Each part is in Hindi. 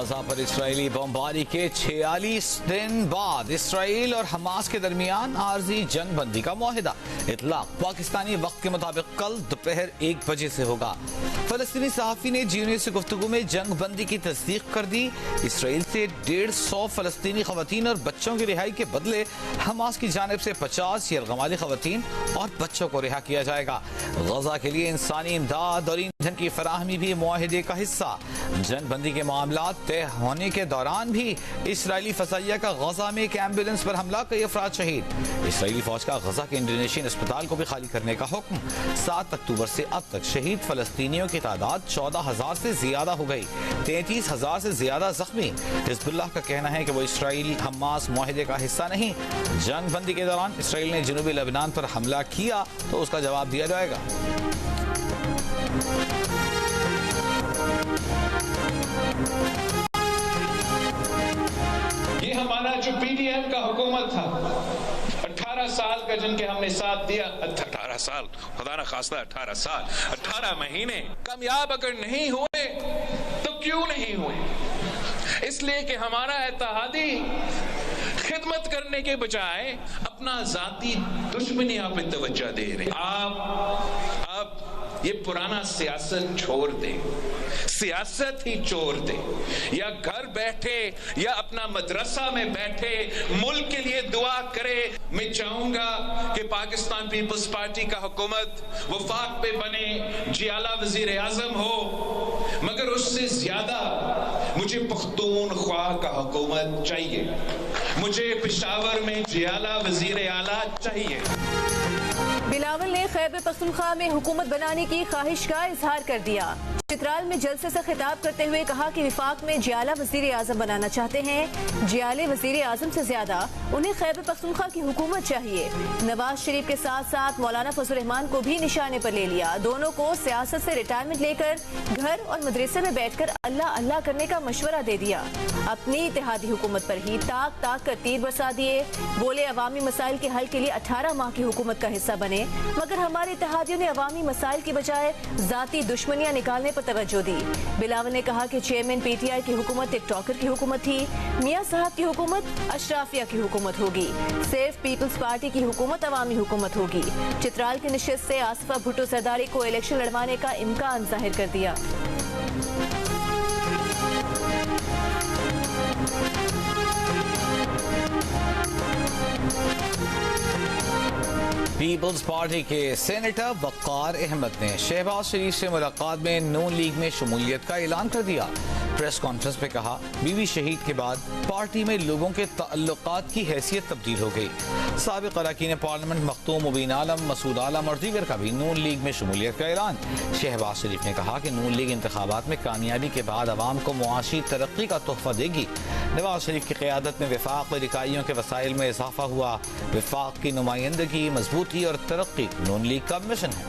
गजा पर इसराइली बमबारी के 46 दिन बाद इसराइल और हमास के दरमियान आर्जी जंग बंदी का मुआहिदा। इतलाक पाकिस्तानी वक्त के मुताबिक कल दोपहर 1 बजे से होगा। फलस्तीनी सहाफ़ी ने जीओ से गुफ्तगू में जंग बंदी की तस्दीक कर दी। इसराइल से 150 फलस्तीनी खवातीन और बच्चों की रिहाई के बदले हमास की जानिब से 50 यरगमाली खवातीन और बच्चों को रिहा किया जाएगा। गजा के लिए इंसानी इमदाद और ईंधन की फराहमी भी मुआहिदे का हिस्सा। जंग बंदी के मामला तय होने के दौरान भी इसराइली फसाइया का गजा में एक एम्बुलेंस पर हमला, कई अफराद शहीद। इसराइली फौज का गजा के इंडोनेशियन अस्पताल को भी खाली करने का हुक्म। 7 अक्टूबर से अब तक शहीद फलस्तीनियों की तादाद 14,000 से ज्यादा हो गई, 33,000 से ज्यादा जख्मी। हिजबुल्लाह का कहना है कि वो इसराइल हमास मुआहिदे का हिस्सा नहीं। जंग बंदी के दौरान इसराइल ने जनूबी लेबनान पर हमला किया तो उसका जवाब दिया जाएगा। ये हमारा जो पीडीएम का हुकूमत था, 18 साल का जिनके हमने साथ दिया, 18 साल, खुदा ना खास्ता 18 साल, 18 महीने कामयाब अगर नहीं हुए तो क्यों नहीं हुए? इसलिए कि हमारा इत्तेहादी खिदमत करने के बजाय अपना जाती दुश्मनियां पे तवज्जो दे रहे। आप ये पुराना सियासत छोड़ दे, सियासत ही छोड़ दे, या घर बैठे या अपना मदरसा में बैठे मुल्क के लिए दुआ करे। मैं चाहूंगा कि पाकिस्तान पीपल्स पार्टी का हुकूमत वफाक पे बने, जियाला वजीर आजम हो, मगर उससे ज्यादा मुझे पख्तूनख्वा का हुकूमत चाहिए। मुझे पेशावर में जियाला वजीर आला चाहिए। बिलावल ने खैबर पख्तूनख्वा में हुकूमत बनाने की ख्वाहिश का इजहार कर दिया। चित्राल में जलसे से खिताब करते हुए कहा कि विफाक में जियाला वजीर आजम बनाना चाहते हैं। जियाले वजीर आजम से ज्यादा उन्हें खैबर पख्तूनख्वा की हुकूमत चाहिए। नवाज शरीफ के साथ साथ मौलाना फजल रहमान को भी निशाने पर ले लिया। दोनों को सियासत से रिटायरमेंट लेकर घर और मदरसे में बैठकर अल्लाह अल्लाह करने का मशवरा दे दिया। अपनी इत्तेहादी हुकूमत पर ही ताक ताक कर तीर बरसा दिए। बोले अवामी मसाइल के हल के लिए 18 माह की हुकूमत का हिस्सा बने, मगर हमारे इत्तेहादियों ने अवामी मसाइल की बजाय जाती दुश्मनियां निकालने पर तवज्जो दी। बिलावल ने कहा कि चेयरमैन पीटीआई की हुकूमत टिकटॉकर की हुकूमत थी, मियां साहब की हुकूमत अशराफिया की हुकूमत होगी, सिर्फ पीपल्स पार्टी की हुकूमत अवामी हुकूमत होगी। चित्राल की नशिस्त से आसिफा भुट्टो सरदारी को इलेक्शन लड़वाने का इम्कान जाहिर कर दिया। पीपल्स पार्टी के सेनेटर वक़ार अहमद ने शहबाज शरीफ से मुलाकात में नून लीग में शमूलियत का ऐलान कर दिया। प्रेस कॉन्फ्रेंस में कहा, बीवी शहीद के बाद पार्टी में लोगों के ताल्लुकात की हैसियत तब्दील हो गई। साबिक़ अरकान पार्लियामेंट मखतूम मुबीन आलम, मसूद आलम और दीगर का भी नून लीग में शमूलियत का ऐलान। शहबाज शरीफ ने कहा कि नून लीग इंतखाबात में कामयाबी के बाद अवाम को मुआशी तरक्की का तोहफा देगी। नवाज शरीफ की क़यादत में विफाक और इकाइयों के वसाइल में इजाफा हुआ। विफाक की नुमाइंदगी, मजबूती और तरक्की नून लीग का मिशन है।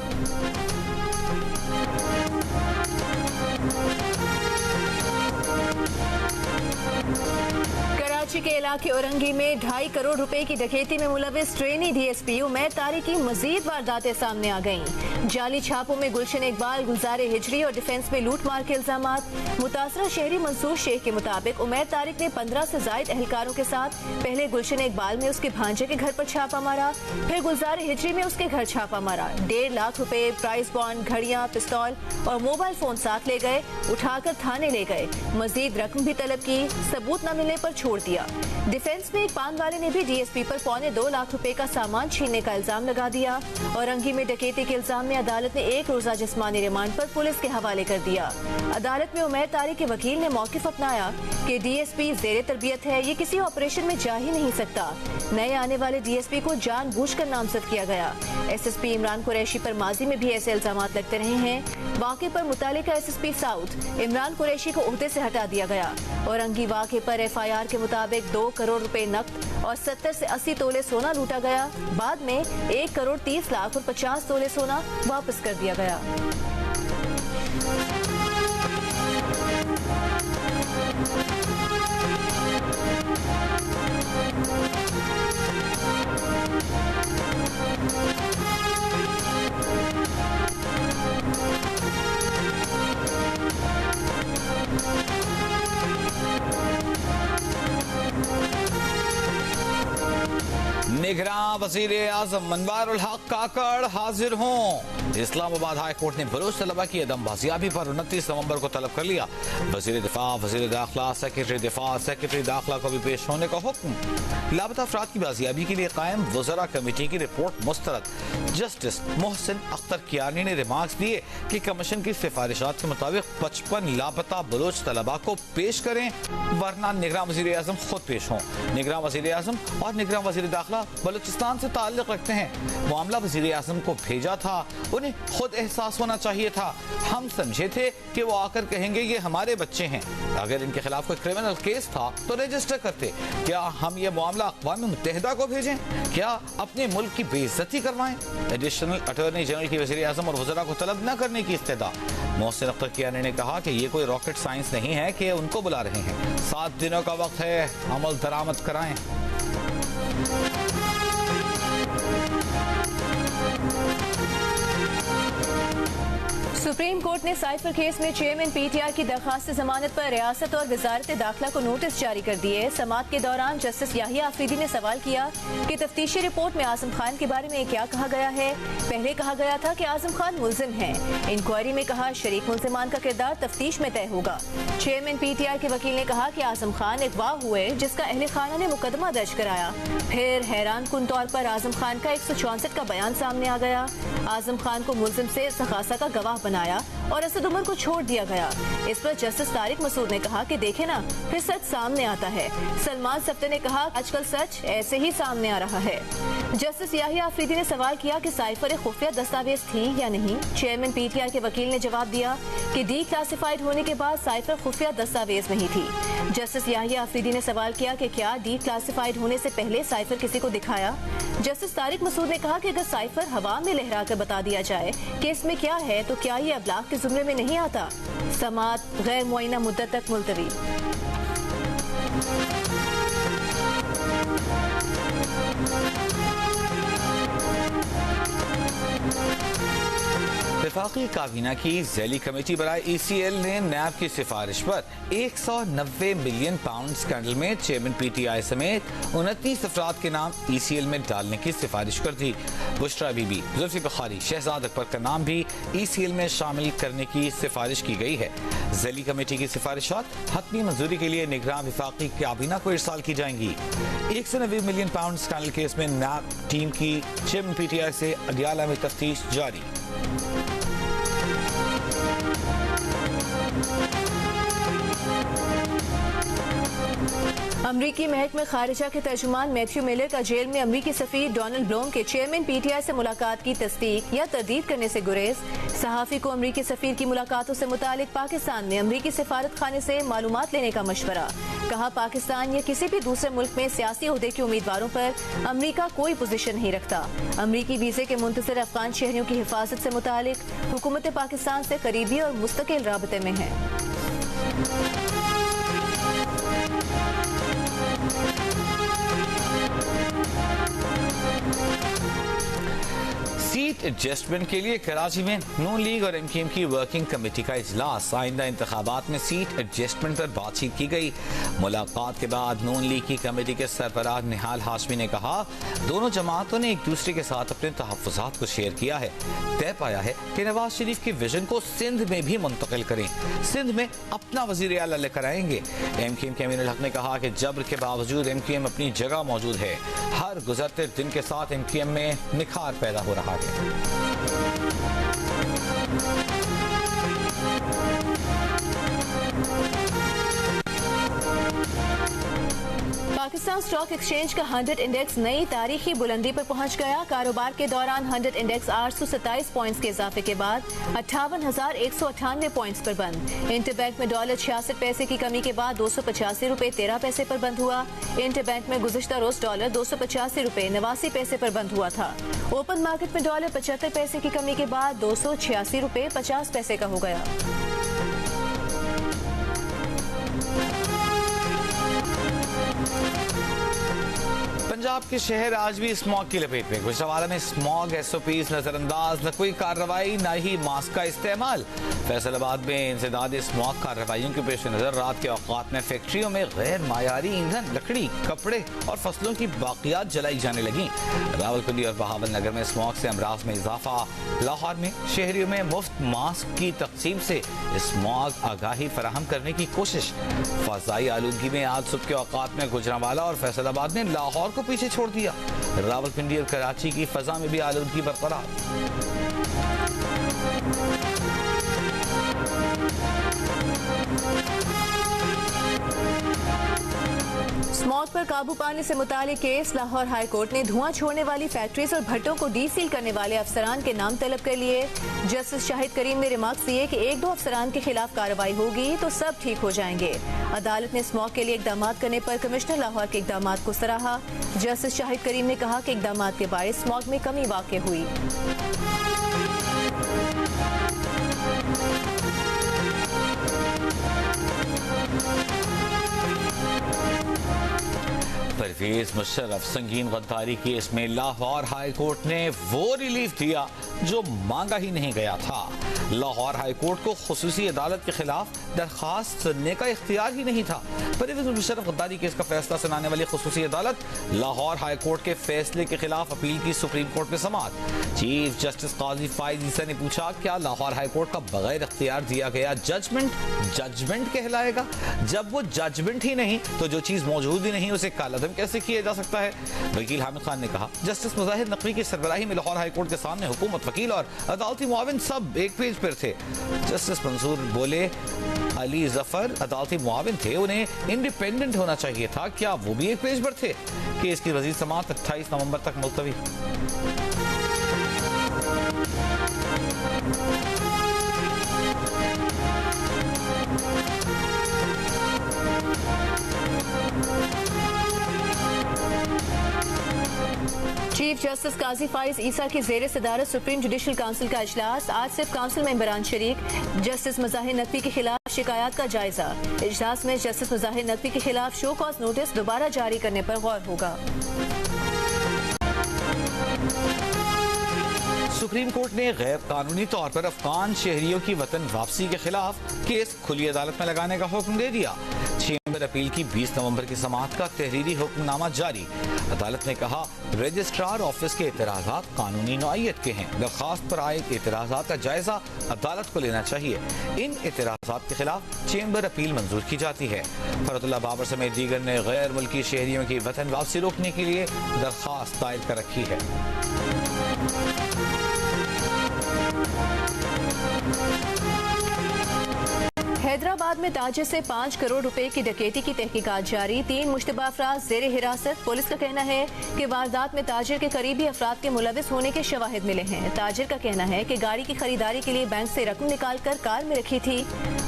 कराची के इलाके औरंगी में 2.5 करोड़ रुपए की डकैती में मुलविस ट्रेनी डीएसपी उमैर तारिक की मजीद वारदातें सामने आ गईं। जाली छापों में गुलशन इकबाल, गुलजारे हिजरी और डिफेंस में लूटमार के इल्जामात। मुतासरा शहरी मंसूर शेख के मुताबिक उमैर तारिक ने 15 से जायद एहलकारों के साथ पहले गुलशन इकबाल में उसके भांजे के घर पर छापा मारा, फिर गुलजारे हिजरी में उसके घर छापा मारा। 1.5 लाख रुपए, प्राइस बॉन्ड, घड़ियां, पिस्तौल और मोबाइल फोन साथ ले गए, उठाकर थाने ले गए। मजीद रकम भी तलब की, सबूत न मिलने पर छोड़ दिया। डिफेंस में एक पान वाले ने भी डीएसपी पर 2.25 लाख रुपए का सामान छीनने का इल्जाम लगा दिया। औरंगी में डकैती के इल्जाम में अदालत ने 1 रोजा जिस्मानी रिमांड पर पुलिस के हवाले कर दिया। अदालत में उमैर तारिक के वकील ने मौकिफ अपनाया कि डीएसपी जेरे तरबियत है, ये किसी ऑपरेशन में जा ही नहीं सकता। नए आने वाले डीएसपी को जानबूझकर नामजद किया गया। एसएसपी इमरान कुरैशी पर माजी में भी ऐसे इल्जाम लगते रहे हैं। वाक़े पर मुतालिका एसएसपी साउथ इमरान कुरैशी को ओहदे से हटा दिया गया। औरंगी वाक़े पर एफआईआर के मुताबिक 2 करोड़ रुपए नकद और 70 से 80 तोले सोना लूटा गया। बाद में 1 करोड़ 30 लाख और 50 तोले सोना वापस कर दिया गया। निगरान वजीर आजम अनवारुल हक काकड़ हाजिर हों। इस्लामाबाद हाई कोर्ट ने बलोच तलबा की अदम बाजियाबी पर 29 नवंबर को तलब कर लिया। वजीर दिफा, वजीर दाखिला, सेक्रेटरी दाखिला को भी पेश होने का हुक्म। लापता अफराद की बाजियाबी के लिए कायम वज़रा कमेटी की रिपोर्ट मुस्तरद। जस्टिस मोहसिन अख्तर कियानी ने रिमार्क्स दिए कि कमीशन की सिफारिशात के मुताबिक 55 लापता बलोच तलबा को पेश करें, वरना निगरान वजीर आजम खुद पेश हों। निगरान वजीर आजम और निगरान वजीर दाखिला बलूचिस्तान से ताल्लुक रखते हैं। मामला वजीर आजम को भेजा था, उन्हें खुद एहसास होना चाहिए था। हम समझे थे कि वो आकर कहेंगे ये हमारे बच्चे हैं। अगर इनके खिलाफ कोई क्रिमिनल केस था तो रजिस्टर करते। क्या हम ये मामला अक़वाम मुत्तहिदा को भेजें? क्या अपने मुल्क की बेइज्जती करवाएं? एडिशनल अटॉर्नी जनरल की वज़ीर आज़म और वज़रा को तलब न करने की इस्तदा। मोहसिन अख्तर कियानी ने कहा कि ये कोई रॉकेट साइंस नहीं है कि उनको बुला रहे हैं। 7 दिनों का वक्त है, अमल दरामद कराएं। सुप्रीम कोर्ट ने साइफर केस में चेयरमैन पीटीआई की दरखास्त जमानत पर रियासत और वजारत दाखिला को नोटिस जारी कर दिए। समाअत के दौरान जस्टिस याहिया आफरीदी ने सवाल किया कि तफ्तीशी रिपोर्ट में आजम खान के बारे में क्या कहा गया है। पहले कहा गया था कि आजम खान मुल्जिम हैं। इंक्वायरी में कहा शरीक मुल्जिमान का किरदार तफ्तीश में तय होगा। चेयरमैन पीटीआई के वकील ने कहा कि आजम खान अगवा हुए, जिसका अहले खाना ने मुकदमा दर्ज कराया। फिर हैरान कुन तौर पर आजम खान का 164 का बयान सामने आ गया। आजम खान को मुल्जिम से सखासा का गवाह बनाया और असद उमर को छोड़ दिया गया। इस पर जस्टिस तारिक मसूद ने कहा कि देखे ना, फिर सच सामने आता है। सलमान सफ्तर ने कहा आजकल सच ऐसे ही सामने आ रहा है। जस्टिस याहिया आफरीदी ने सवाल किया कि साइफर एक खुफिया दस्तावेज थी या नहीं। चेयरमैन पीटीआई के वकील ने जवाब दिया कि डी क्लासिफाइड होने के बाद साइफर खुफिया दस्तावेज नहीं थी। जस्टिस याहिया आफरीदी ने सवाल किया कि क्या डी क्लासिफाइड होने से पहले साइफर किसी को दिखाया। जस्टिस तारिक मसूद ने कहा कि अगर साइफर हवा में लहरा कर बता दिया जाए कि इसमें क्या है, तो क्या ये अबलाग के जुमरे में नहीं आता। समाअत गैर मुअय्यना मुद्दत तक मुलतवी। वफाकी काबीना की झैली कमेटी बराए ECL ने नैब की सिफारिश पर 190 मिलियन पाउंड स्कैंडल में चेयरमैन PTI समेत 29 अफराद के नाम ECL में डालने की सिफारिश कर दी। बुशरा बीबी, जुल्फी बुखारी, शहजाद अकबर का नाम भी ECL में शामिल करने की सिफारिश की गई है। झैली कमेटी की सिफारिशात हतमी मंजूरी के लिए निगरान वफाकी काबीना को इरसाल की जाएंगी। 190 मिलियन पाउंड स्कैंडल केस में नैब टीम की चेयरमैन PTI से अडियाला में तफ्तीश जारी। अमरीकी महकमे खारिजा के तर्जुमान मैथ्यू मिलर का जेल में अमरीकी सफीर डोनाल्ड ब्लूम के चेयरमैन PTI से मुलाकात की तस्दीक या तरदीद करने से गुरेज। सहाफ़ी को अमरीकी सफीर की मुलाकातों से मुतालिक पाकिस्तान में अमरीकी सिफारत खाने से मालूमात लेने का मशवरा। कहा पाकिस्तान या किसी भी दूसरे मुल्क में सियासी ओहदे के उम्मीदवारों पर अमरीका कोई पोजीशन नहीं रखता। अमरीकी वीजे के मुंतज़िर अफगान शहरियों की हिफाजत से मुतालिक हुकूमत पाकिस्तान से करीबी और मुस्तकिल राबते में है। सीट एडजस्टमेंट के लिए कराची में नून लीग और MKM की वर्किंग कमेटी का इजलास। आइंदा इंतखाबात में सीट एडजस्टमेंट पर बातचीत की गई। मुलाकात के बाद नून लीग की कमेटी के सरबराह निहाल हाशमी ने कहा दोनों जमातों ने एक दूसरे के साथ अपने तहफ़्फ़ुज़ात को शेयर किया है। तय पाया है कि नवाज शरीफ के विजन को सिंध में भी मुंतकिल करें। सिंध में अपना वज़ीर आला लेकर आएंगे। MKM के अमीनुल हक ने कहा कि जब्र के बावजूद MKM अपनी जगह मौजूद है। हर गुजरते दिन के साथ MKM में निखार पैदा हो रहा है। पाकिस्तान स्टॉक एक्सचेंज का 100 इंडेक्स नई तारीखी बुलंदी पर पहुंच गया। कारोबार के दौरान 100 इंडेक्स 827 पॉइंट्स के इजाफे के बाद 58,198 पॉइंट्स पर बंद। इंटरबैंक में डॉलर 66 पैसे की कमी के बाद 285 रुपए 13 पैसे पर बंद हुआ। इंटरबैंक में गुज़िश्ता रोज डॉलर 285 रुपए 89 पैसे पर बंद हुआ था। ओपन मार्केट में डॉलर 75 पैसे की कमी के बाद 286 रुपए 50 पैसे का हो गया। पंजाब के शहर आज भी स्मॉग की लपेट में। गुजरावाला में स्मॉग SOPs नजरअंदाज, न कोई कार्रवाई न ही मास्क का इस्तेमाल। फैसलाबाद में इंसदाद स्मॉग कार्रवाइयों के पेश नजर रात के औकात में फैक्ट्रियों में गैर मायारी ईंधन, लकड़ी, कपड़े और फसलों की बाकियात जलाई जाने लगी। रावलपिंडी और बहावल नगर में स्मॉग से अमराज में इजाफा। लाहौर में शहरियों में मुफ्त मास्क की तकसीम से स्मॉग आगाही फराहम करने की कोशिश। फजाई आलूदगी में आज सुबह के औकात में गुजरावाला और फैसलाबाद ने लाहौर को पीछे छोड़ दिया। रावलपिंडी और कराची की फजा में भी आलूदगी बरकरार। स्मॉग पर काबू पाने से मुतालिक केस। लाहौर हाई कोर्ट ने धुआं छोड़ने वाली फैक्ट्रीज और भट्टों को डीसील करने वाले अफसरान के नाम तलब कर लिए। जस्टिस शाहिद करीम ने रिमार्क्स दिए कि 1-2 अफसरान के खिलाफ कार्रवाई होगी तो सब ठीक हो जाएंगे। अदालत ने स्मॉग के लिए इकदाम करने पर कमिश्नर लाहौर के इकदाम को सराहा। जस्टिस शाहिद करीम ने कहा कि इकदाम के बायस स्मॉग में कमी वाक़ई हुई। परवेज मुशर्रफ संगीन गद्दारी केस में लाहौर हाई कोर्ट ने वो रिलीफ दिया जो मांगा ही नहीं गया था। लाहौर हाई कोर्ट को खुसूसी अदालत के खिलाफ दरखास्त सुनने का इख्तियार ही नहीं था। परवेज मुशर्रफ गद्दारी केस का फैसला सुनाने वाली खुसूसी अदालत लाहौर हाई कोर्ट के फैसले के खिलाफ अपील की सुप्रीम कोर्ट में समाअत। चीफ जस्टिस काजी फाइज ईसा ने पूछा, क्या लाहौर हाई कोर्ट का बगैर इख्तियार दिया गया जजमेंट कहलाएगा? जब वो जजमेंट ही नहीं तो जो चीज मौजूद ही नहीं उसे कालअदम कैसे किया जा सकता है? वकील हामिद खान ने कहा, जस्टिस मुजाहिर नकवी की सरबराही में लाहौर हाई कोर्ट के सामने हुकूमत, वकील और अदालती मुआविन सब एक पेज पर थे। जस्टिस मंसूर बोले, अली जफर अदालती मुआविन थे, उन्हें इंडिपेंडेंट होना चाहिए था। क्या वो भी एक पेज पर थे? केस की मजीद समाअत 28 नवंबर तक मुलतवी। चीफ जस्टिस काजी फाइज ईसा की जेर सदारत सुप्रीम जुडिशल काउंसिल का इजलास। आज सिर्फ काउंसिल मेंबरान शरीक। जस्टिस मुजाहिर नकवी के खिलाफ शिकायत का जायजा। इजलास में जस्टिस मुजाहिर नकवी के खिलाफ शो कॉज नोटिस दोबारा जारी करने पर गौर होगा। सुप्रीम कोर्ट ने गैर कानूनी तौर पर अफगान शहरियों की वतन वापसी के खिलाफ केस खुली अदालत में लगाने का हुक्म दे दिया। चेंबर अपील की 20 नवंबर की समाअत का तहरीरी हुक्मनामा जारी। अदालत ने कहा, रजिस्ट्रार ऑफिस के एतराज़ात कानूनी नौइयत के हैं। दरखास्त पर आए एतराज़ात का जायजा अदालत को लेना चाहिए। इन एतराज़ात के खिलाफ चेंबर अपील मंजूर की जाती है। फरतुल्लाह बाबर समेत दीगर ने गैर मुल्की शहरियों की वतन वापसी रोकने के लिए दरखास्त दायर कर रखी है। हैदराबाद में ताजिर से 5 करोड़ रुपए की डकैती की तहकीकात जारी। 3 मुश्तबा अफराद जेर हिरासत। पुलिस का कहना है कि वारदात में ताजिर के करीबी अफराद के मुलविस होने के शवाहिद मिले हैं। ताजिर का कहना है कि गाड़ी की खरीदारी के लिए बैंक से रकम निकालकर कार में रखी थी।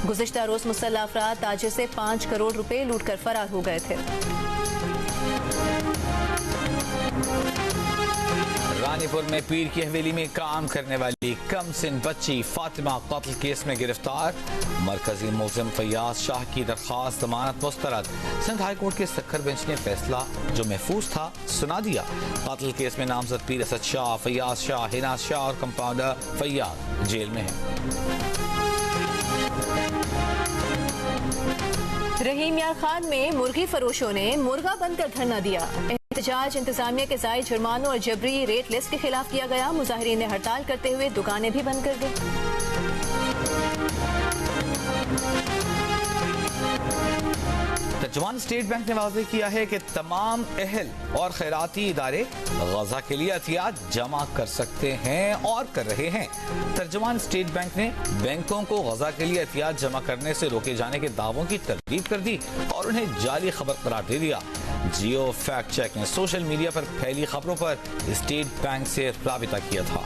गुज़िश्ता रोज मुसल्लह अफराद ताजिर से 5 करोड़ रुपए लूट कर फरार हो गए थे। रानीपुर में पीर की हवेली में काम करने वाली कम सिन बच्ची फातिमा कत्ल केस में गिरफ्तार। मरकजी मुलजिम फैयाज शाह की दरखास्त जमानत मुस्तरद। सिंध हाई कोर्ट के सख्खर बेंच ने फैसला जो महफूज था सुना दिया। कत्ल केस में नामजद पीर असद शाह, फैयाज शाह, हिनाज शाह और कंपाउंडर फैयाज जेल में है। रहीम यार खान में मुर्गी फरोशों ने मुर्गा बनकर धरना दिया। एहतजाज इंतजामिया के जायद जुर्मानों और जबरी रेट लिस्ट के खिलाफ किया गया। मुजाहिरीन ने हड़ताल करते हुए दुकानें भी बंद कर दी। तर्जुमान स्टेट बैंक ने वाज़ेह किया है कि तमाम अहल और खैराती इदारे गजा के लिए अतियात जमा कर सकते हैं और कर रहे हैं। तर्जुमान स्टेट बैंक ने बैंकों को गजा के लिए अतियात जमा करने से रोके जाने के दावों की तरदीद कर दी और उन्हें जाली खबर करार दे दिया। जियो फैक्ट चेक ने सोशल मीडिया पर फैली खबरों पर स्टेट बैंक से राबिता किया था।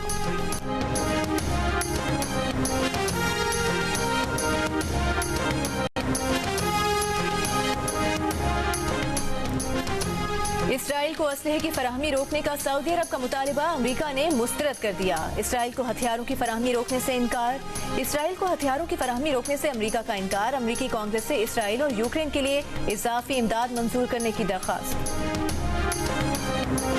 इसराइल को असलहे की फराहमी रोकने का सऊदी अरब का मुतालिबा अमेरिका ने मुस्तरद कर दिया। इसराइल को हथियारों की फराहमी रोकने से इनकार। इसराइल को हथियारों की फराहमी रोकने से अमेरिका का इनकार। अमेरिकी कांग्रेस से इसराइल और यूक्रेन के लिए इजाफी इमदाद मंजूर करने की दरख्वास्त।